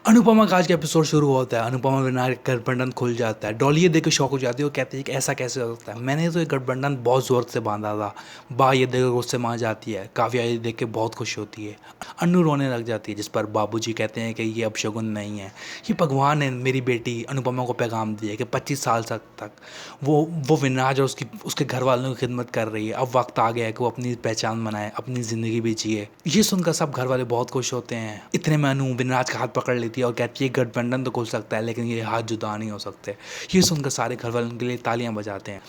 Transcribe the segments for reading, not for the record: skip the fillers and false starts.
अनुपमा का आज का एपिसोड शुरू होता है। अनुपमा बिना गठबंधन खुल जाता है। डॉली ये देख के शौक हो जाती है और कहती है कि ऐसा कैसे हो सकता है, मैंने तो ये गठबंधन बहुत ज़ोर से बांधा था। बा ये देख गुस्से में आ जाती है। काव्या ये देख के बहुत खुश होती है। अन्नू रोने लग जाती है, जिस पर बाबूजी कहते हैं कि ये अपशगुन नहीं है, ये भगवान ने मेरी बेटी अनुपमा को पैगाम दिया कि 25 साल तक वो विनाज और उसके घर वालों की खिदमत कर रही है। अब वक्त आ गया है कि वो अपनी पहचान बनाए, अपनी ज़िंदगी भी जिए। ये सुनकर सब घर वाले बहुत खुश होते हैं। इतने में अनु विनाज का हाथ पकड़ लेती है और कहती है गठबंधन तो खुल सकता है लेकिन ये हाथ जुदा नहीं हो सकते। ये सुनकर सारे घर वालों के लिए तालियां बजाते हैं।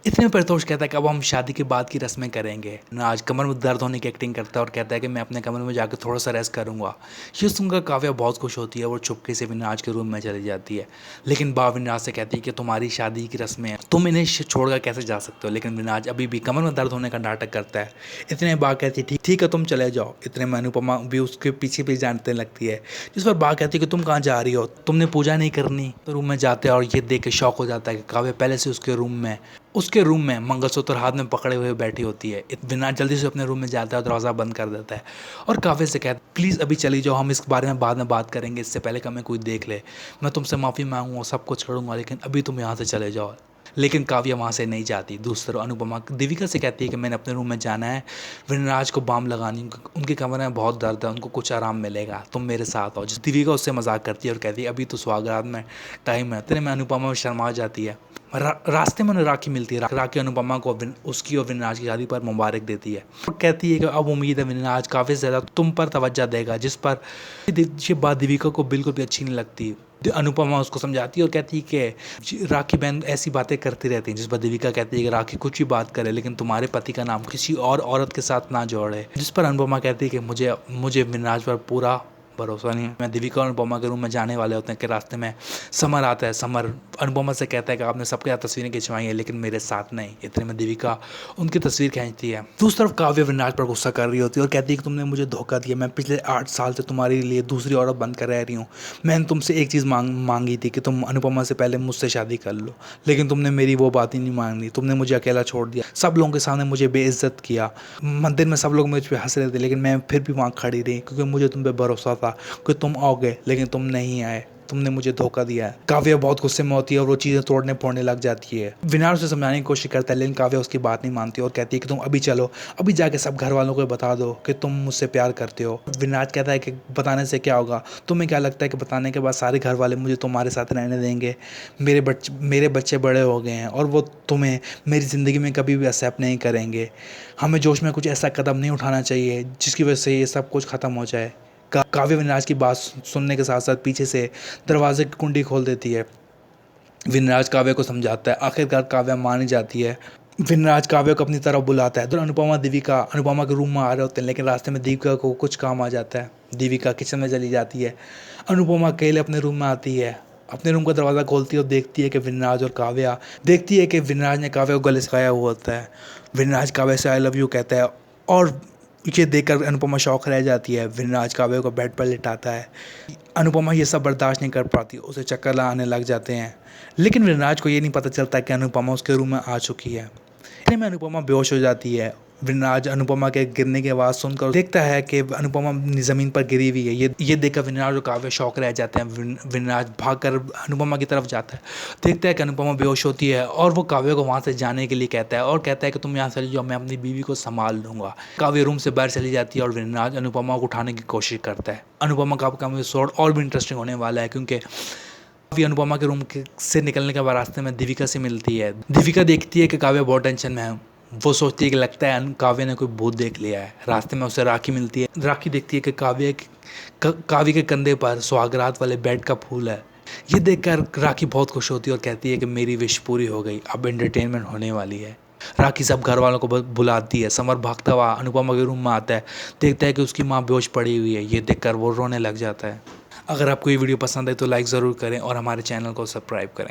इतने में परितोष कहता है कि अब हम शादी के बाद की रस्में करेंगे। आज कमर में दर्द होने की एक्टिंग करता है और कहता है कि मैं अपने कमरे में जाकर थोड़ा सा रेस्ट करूंगा। ये सुनकर काव्या बहुत खुश होती है और चुपके से विनाज के रूम में चली जाती है। लेकिन बा विनाज से कहती है कि तुम्हारी शादी की रस्में हैं, तुम इन्हें छोड़कर कैसे जा सकते हो। लेकिन विनाज अभी भी कमर में दर्द होने का नाटक करता है। इतने में बा कहती है ठीक है तुम चले जाओ। इतने में अनुपमा भी उसके पीछे जानने लगती है, जिस पर बा कहती है कि तुम कहाँ जा रही हो, तुमने पूजा नहीं करनी। तो रूम में जाते हैं और ये देख के शौक हो जाता है कि काव्या पहले से उसके रूम में मंगलसूत्र हाथ में पकड़े हुए बैठी होती है। विनाज जल्दी से अपने रूम में जाता है और दरवाज़ा बंद कर देता है और काव्या से कहता है प्लीज़ अभी चली जाओ, हम इस बारे में बाद में बात करेंगे, इससे पहले कि हमें कोई देख ले। मैं तुमसे माफ़ी मांगूंगा, सब कुछ करूँगा, लेकिन अभी तुम यहाँ से चले जाओ। लेकिन काव्या वहाँ से नहीं जाती। दूसरी तरफ अनुपमा देविका से कहती है कि मैंने अपने रूम में जाना है, विनराज को बाम लगानी, उनके कमरे में बहुत दर्द है, उनको कुछ आराम मिलेगा, तुम मेरे साथ आओ। जिस देविका उससे मजाक करती है और कहती है अभी तो सुहागरात में टाइम है। इतने में अनुपमा में शर्मा जाती है। रास्ते में उन्हें राखी मिलती है। राखी अनुपमा को उसकी और विनराज की शादी पर मुबारक देती है और कहती है कि अब उम्मीद है विनराज काफ़ी ज़्यादा तुम पर तवज्जो देगा, जिस पर ये बात देविका को बिल्कुल भी अच्छी नहीं लगती। अनुपमा उसको समझाती है और कहती है कि राखी बहन ऐसी बातें करती रहती हैं, जिस पर देविका कहती है कि राखी कुछ भी बात करे लेकिन तुम्हारे पति का नाम किसी और औरत के साथ ना जोड़े। जिस पर अनुपमा कहती है कि मुझे विनराज पर पूरा भरोसा नहीं है। मैं देविका और अनुपमा के रूम में जाने वाले होते हैं कि रास्ते में समर आता है। समर अनुपमा से कहता है कि आपने सबके साथ तस्वीरें खिंचवाई हैं लेकिन मेरे साथ नहीं। इतने में देविका उनकी तस्वीर खींचती है। दूसरी तरफ काव्य विनाज पर गुस्सा कर रही होती है और कहती है कि तुमने मुझे धोखा दिया, मैं पिछले 8 साल से तुम्हारे लिए दूसरी औरत बनकर रह रही हूँ। मैंने तुमसे एक चीज़ मांगी थी कि तुम अनुपमा से पहले मुझसे शादी कर लो, लेकिन तुमने मेरी वो बात ही नहीं मांगी। तुमने मुझे अकेला छोड़ दिया, सब लोगों के सामने मुझे बेइज्जत किया। मंदिर में सब लोग मुझ पर हंस रहे थे लेकिन मैं फिर भी वहाँ खड़ी रही क्योंकि मुझे तुम पे भरोसा था कि तुम आओगे, लेकिन तुम नहीं आए, तुमने मुझे धोखा दिया है। काव्या बहुत गुस्से में होती है और वो चीज़ें तोड़ने फोड़ने लग जाती है। विनाश उसे समझाने की कोशिश करता है लेकिन काव्या उसकी बात नहीं मानती और कहती है कि तुम अभी चलो, अभी जाके सब घर वालों को बता दो कि तुम मुझसे प्यार करते हो। विनाश कहता है कि बताने से क्या होगा, तुम्हें क्या लगता है कि बताने के बाद सारे घर वाले मुझे तुम्हारे साथ रहने देंगे? मेरे बच्चे बड़े हो गए हैं और वो तुम्हें मेरी ज़िंदगी में कभी भी एक्सेप्ट नहीं करेंगे। हमें जोश में कुछ ऐसा कदम नहीं उठाना चाहिए जिसकी वजह से ये सब कुछ ख़त्म हो जाए। काव्या विनराज की बात सुनने के साथ साथ पीछे से दरवाजे की कुंडी खोल देती है। विनराज काव्या को समझाता है, आखिरकार काव्या मान जाती है। विनराज काव्या को अपनी तरफ बुलाता है। तो अनुपमा देविका अनुपमा के रूम में आ रहे होते हैं लेकिन रास्ते में देविका को कुछ काम आ जाता है। देविका किचन में चली जाती है। अनुपमा अकेले अपने रूम में आती है, अपने रूम का दरवाज़ा खोलती है और देखती है कि विनराज ने काव्या को गले लगाया हुआ होता है। विनराज काव्या से आई लव यू कहता है और ये देखकर अनुपमा शौक रह जाती है। विनराज काव्या को बेड पर लिटाता है। अनुपमा ये सब बर्दाश्त नहीं कर पाती, उसे चक्कर आने लग जाते हैं। लेकिन विनराज को ये नहीं पता चलता कि अनुपमा उसके रूम में आ चुकी है। इतने में अनुपमा बेहोश हो जाती है। विनराज अनुपमा के गिरने की आवाज़ सुनकर देखता है कि अनुपमा ज़मीन पर गिरी हुई है। ये देखकर विनराज और काव्या शौक रह जाते हैं। विनराज भागकर अनुपमा की तरफ जाता है, देखता है कि अनुपमा बेहोश होती है और वो काव्या को वहाँ से जाने के लिए कहता है और कहता है कि तुम यहाँ चली जाओ, मैं अपनी बीवी को संभाल लूँगा। काव्या रूम से बाहर चली जाती है और विनराज अनुपमा को उठाने की कोशिश करता है। अनुपमा का एपिसोड और भी इंटरेस्टिंग होने वाला है क्योंकि काव्या अनुपमा के रूम से निकलने के बाद रास्ते में देविका से मिलती है। देविका देखती है कि काव्या बहुत टेंशन में है। वो सोचती है कि लगता है काव्या ने कोई भूत देख लिया है। रास्ते में उसे राखी मिलती है। राखी देखती है कि काव्या के कंधे पर सुहागरात वाले बेड का फूल है। ये देखकर राखी बहुत खुश होती है और कहती है कि मेरी विश पूरी हो गई, अब एंटरटेनमेंट होने वाली है। राखी सब घर वालों को बुलाती है। समर भागता हुआ अनुपमा के रूम में आता है, देखता है कि उसकी माँ बेहोश पड़ी हुई है। ये देखकर वो रोने लग जाता है। अगर आपको ये वीडियो पसंद है तो लाइक ज़रूर करें और हमारे चैनल को सब्सक्राइब करें।